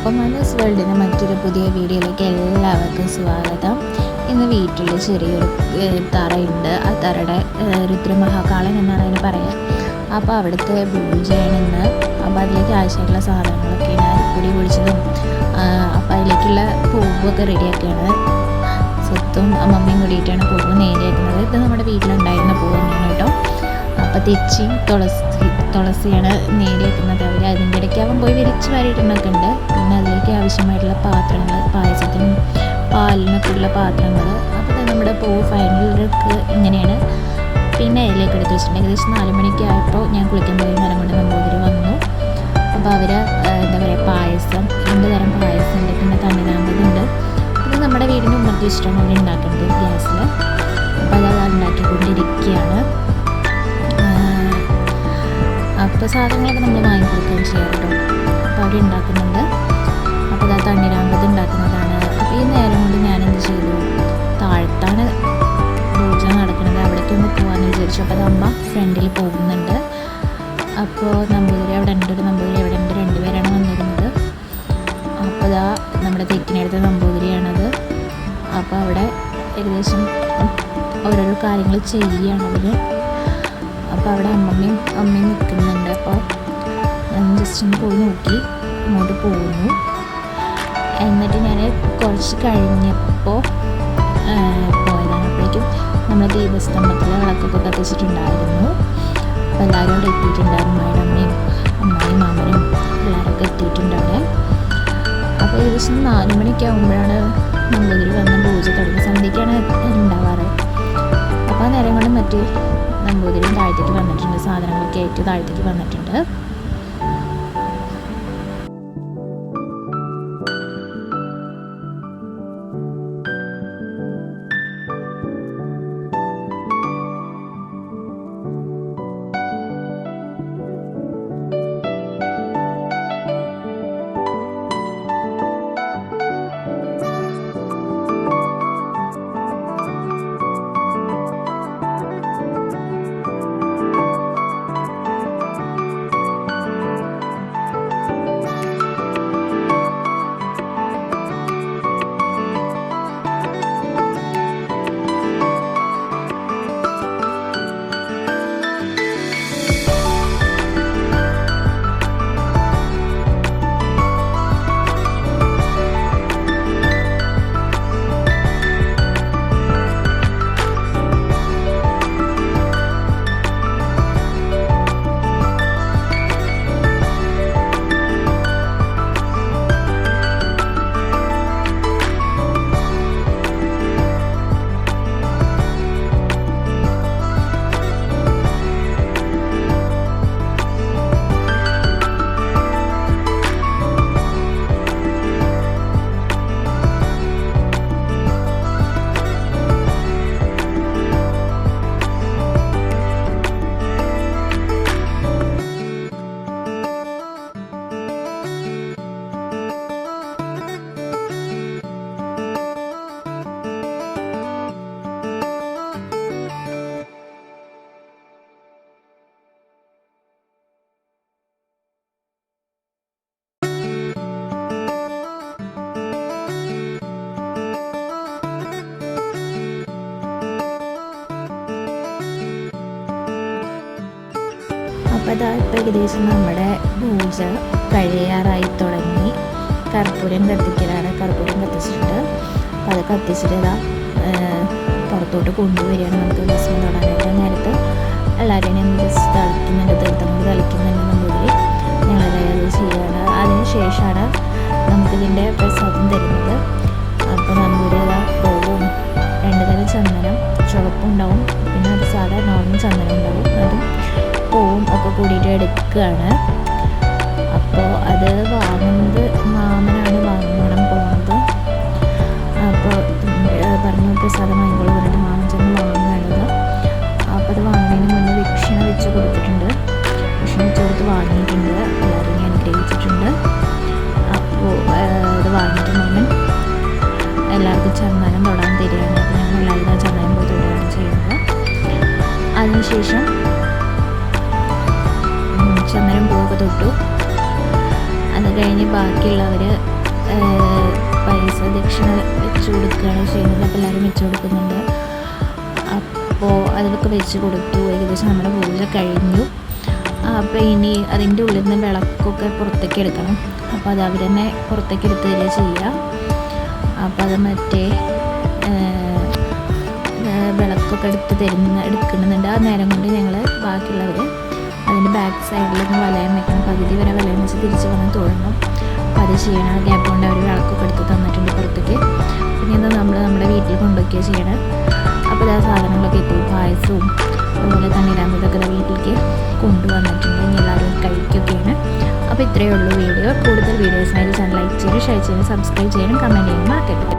അപ്പം മനസ് വേൾഡിൻ്റെ മറ്റൊരു പുതിയ വീഡിയോയിലേക്ക് എല്ലാവർക്കും സ്വാഗതം. ഇന്ന് വീട്ടിൽ ചെറിയൊരു തറയുണ്ട്. ആ തറയുടെ രുദ്രമഹാകാളൻ എന്നാണ് അതിന് പറയുക. അപ്പോൾ അവിടുത്തെ പൂജയാണ് ഇന്ന്. അപ്പോൾ അതിലേക്ക് ആവശ്യമായിട്ടുള്ള സാധനങ്ങളൊക്കെയാണ് അരിപ്പൊടി പൊടിച്ചതും അപ്പോൾ അതിലേക്കുള്ള പൂവൊക്കെ റെഡിയാക്കിയാണ്. സ്വത്തും അമ്മമ്മയും കൂടിയിട്ടാണ് പൂവ് നേരെയാക്കുന്നത്. ഇത് നമ്മുടെ വീട്ടിലുണ്ടായിരുന്ന പൂവ് തന്നെയാണ് കേട്ടോ. അപ്പോൾ തെച്ചിയും തുളസിയാണ് നേരെയാക്കുന്നത്. അവർ അതിൻ്റെ ഇടയ്ക്ക് അവൻ പോയി വിരിച്ച് വാരിയിടുന്നൊക്കെ ഉണ്ട്. പിന്നെ അതിലേക്ക് ആവശ്യമായിട്ടുള്ള പാത്രങ്ങൾ, പായസത്തിനും പാലിനൊക്കെ ഉള്ള പാത്രങ്ങൾ. അപ്പോൾ നമ്മുടെ പൂവ് ഫൈനൽ ലുക്ക് ഇങ്ങനെയാണ്. പിന്നെ അതിലേക്ക് എടുത്ത് വെച്ചിട്ടുണ്ട്. ഏകദേശം 4 മണിക്ക് ആയപ്പോൾ ഞാൻ കുളിക്കാൻ പോയി നേരം കൊണ്ട് നമ്പൂതിരി വന്നു. അപ്പോൾ അവർ എന്താ പറയുക, പായസം 2 തരം പായസം ഉണ്ട്, പിന്നെ തണ്ണിനാമ്പതുണ്ട്. ഇത് നമ്മുടെ വീടിന് ഉമ്മർത്തി വെച്ചിട്ടാണ് അവർ ഉണ്ടാക്കുന്നത് ഗ്യാസിൽ. അപ്പോൾ അത് ഉണ്ടാക്കിക്കൊണ്ടിരിക്കുകയാണ്. അപ്പോൾ സാധനങ്ങളൊക്കെ നമ്മൾ വാങ്ങിക്കൊടുക്കുകയും ചെയ്യാം കേട്ടോ. അപ്പോൾ അവർ ഉണ്ടാക്കുന്നുണ്ട്. അപ്പോൾ അത് തണ്ണിനാമ്പത് ഉണ്ടാക്കുന്നതാണ്. അപ്പോൾ ഈ നേരം കൊണ്ട് ഞാനെന്ത് ചെയ്തു, താഴത്താണ് പൂജ നടക്കുന്നത്, അവിടേക്കൊന്ന് പോകാമെന്ന് വിചാരിച്ചു. അപ്പോൾ അത് അമ്മ ഫ്രണ്ടിൽ പോകുന്നുണ്ട്. അപ്പോൾ നമ്പൂതിരി അവിടെ ഉണ്ട്, ഒരു നമ്പൂതിരി അവിടെ ഉണ്ട്, 2 പേരാണ് വന്നിരുന്നത്. അപ്പോൾ ഇതാ നമ്മുടെ തെക്കിനടുത്ത നമ്പൂതിരിയാണത്. അപ്പോൾ അവിടെ ഏകദേശം ഓരോരോ കാര്യങ്ങൾ ചെയ്യുകയാണ് അവർ. അപ്പോൾ അവിടെ അമ്മയും നിൽക്കുന്നുണ്ട്. അപ്പോൾ ഞാൻ ജസ്റ്റ് ഒന്ന് പോയി നോക്കി അങ്ങോട്ട് പോകുന്നു. എന്നിട്ട് ഞാൻ കുറച്ച് കഴിഞ്ഞപ്പോൾ പോയതാണ്. അപ്പോഴേക്കും നമ്മൾ ദീപസ്തംഭത്തിലെ വിളക്കൊക്കെ കത്തിച്ചിട്ടുണ്ടായിരുന്നു. അപ്പോൾ എല്ലാവരും അവിടെ എത്തിയിട്ടുണ്ടായിരുന്നു. അമ്മയും മാമനും എല്ലാവരൊക്കെ എത്തിയിട്ടുണ്ട് അവിടെ. അപ്പോൾ ഏകദേശം 4 മണിയൊക്കെ ആകുമ്പോഴാണ് നമ്പൂതിരി വന്ന് പൂജ തുടങ്ങി. സന്ധ്യയ്ക്കാണ് ഉണ്ടാവാറ്. അപ്പോൾ ആ നേരം കൊണ്ട് മറ്റ് നമ്പൂതിരിയും താഴത്തേക്ക് വന്നിട്ടുണ്ട്. സാധനങ്ങളൊക്കെ ആയിട്ട് താഴത്തേക്ക് വന്നിട്ടുണ്ട്. അപ്പോൾ അതാ ഇപ്പോൾ ഏകദേശം നമ്മുടെ പൂജ കഴിയാറായി തുടങ്ങി. കർപ്പൂരം കത്തിക്കലാണ്. കർപ്പൂരം കത്തിച്ചിട്ടുണ്ട്. അപ്പോൾ അത് കത്തിച്ചിട്ട് ഇതാ പുറത്തോട്ട് കൊണ്ടുവരികയാണ്. നമുക്ക് ഭസ്മം തൊടാനായിട്ട് നേരത്ത് എല്ലാവരെയും ജസ്റ്റ് തളിക്കുന്നുണ്ട്, തീർത്ഥം കൊണ്ട് തളിക്കുന്നുണ്ട് നമ്പൂതിരി. ഞങ്ങളെല്ലാം അത് ചെയ്യുകയാണ്. അതിന് ശേഷമാണ് നമുക്കിതിൻ്റെ പ്രസാദം തരുന്നത്. അപ്പോൾ നമ്പൂതിരി ഇതാ പൂവും 2 തരം ചന്ദനം, ചുവപ്പുണ്ടാവും, പിന്നെ അത് സാധാ നോർമൽ ചന്ദനം ഉണ്ടാവും, അതും പൂവും ഒക്കെ കൂടിയിട്ട് എടുക്കുകയാണ്. അപ്പോൾ അത് വാങ്ങുന്നത് മാമനാണ് വാങ്ങണം പോകുന്നത്. അപ്പോൾ പറഞ്ഞു പ്രസാദം വാങ്ങിക്കോളൂ പറഞ്ഞിട്ട് മാമൻ ചെന്ന് വാങ്ങുകയാണത്. അപ്പോൾ അത് വാങ്ങുന്നതിന് മുന്നേ ദക്ഷിണ വെച്ച് കൊടുത്തിട്ടുണ്ട്. ദക്ഷിണ വെച്ച് കൊടുത്ത് വാങ്ങിയിട്ടുണ്ട്. എല്ലാവരും ഞാൻ അനുഗ്രഹിച്ചിട്ടുണ്ട്. അപ്പോൾ അത് വാങ്ങിയിട്ട് മാമൻ എല്ലാവർക്കും ചന്ദനം തൊടാൻ തരികയാണ്. അപ്പോൾ ഞങ്ങൾ എല്ലാവരും ചന്ദനം പോയി തൊടുകയാണ് ചെയ്യുന്നത്. അതിനുശേഷം ചന്ദനം പൂവൊക്കെ തൊട്ടു. അത് കഴിഞ്ഞ് ബാക്കിയുള്ളവർ പൈസ ദക്ഷിണ വെച്ച് കൊടുക്കുകയാണ് ചെയ്യുന്നത്. അപ്പോൾ എല്ലാവരും വെച്ച് കൊടുക്കുന്നുണ്ട്. അപ്പോൾ അതിലൊക്കെ വെച്ച് കൊടുത്തു. ഏകദേശം നമ്മുടെ പൂജ കഴിഞ്ഞു. അപ്പോൾ ഇനി അതിൻ്റെ ഉള്ളിൽ നിന്ന് വിളക്കൊക്കെ പുറത്തേക്ക് എടുക്കണം. അപ്പോൾ അത് അവർ തന്നെ പുറത്തേക്ക് എടുത്ത് തരിക ചെയ്യുക. അപ്പോൾ അത് മറ്റേ വിളക്കൊക്കെ എടുക്കുന്നുണ്ട്. ആ നേരം കൊണ്ട് ഞങ്ങൾ ബാക്കിയുള്ളവർ അതിൻ്റെ ബാക്ക് സൈഡിലൊന്ന് വലയം വെക്കണം. പകുതി വരെ വലയം വെച്ച് തിരിച്ച് വന്ന് തൊഴണം. അപ്പോൾ അത് ചെയ്യണം. ഗ്യാപ്പ് കൊണ്ട് അവർ വിളക്കൊക്കെ എടുത്ത് തന്നിട്ടുണ്ട് പുറത്തേക്ക്. പിന്നെ ഇത് നമ്മൾ നമ്മുടെ വീട്ടിൽ കൊണ്ടുവയ്ക്കുക ചെയ്യണം. അപ്പോൾ ആ സാധനങ്ങളൊക്കെ എത്തി. പായസവും അതുപോലെ തണ്ണീരാമ്പതൊക്കെ വീട്ടിലേക്ക് കൊണ്ടുവന്നിട്ടുണ്ട്. ഇനി എല്ലാവരും കഴിക്കുകയാണ്. അപ്പോൾ ഇത്രയേ ഉള്ളൂ വീഡിയോ. കൂടുതൽ വീഡിയോസിനായിട്ട് ചാനൽ ലൈക്ക് ചെയ്യണം, ഷെയർ ചെയ്യണം, സബ്സ്ക്രൈബ് ചെയ്യണം, കമൻറ്റ് ചെയ്യണം മറക്കരുത്.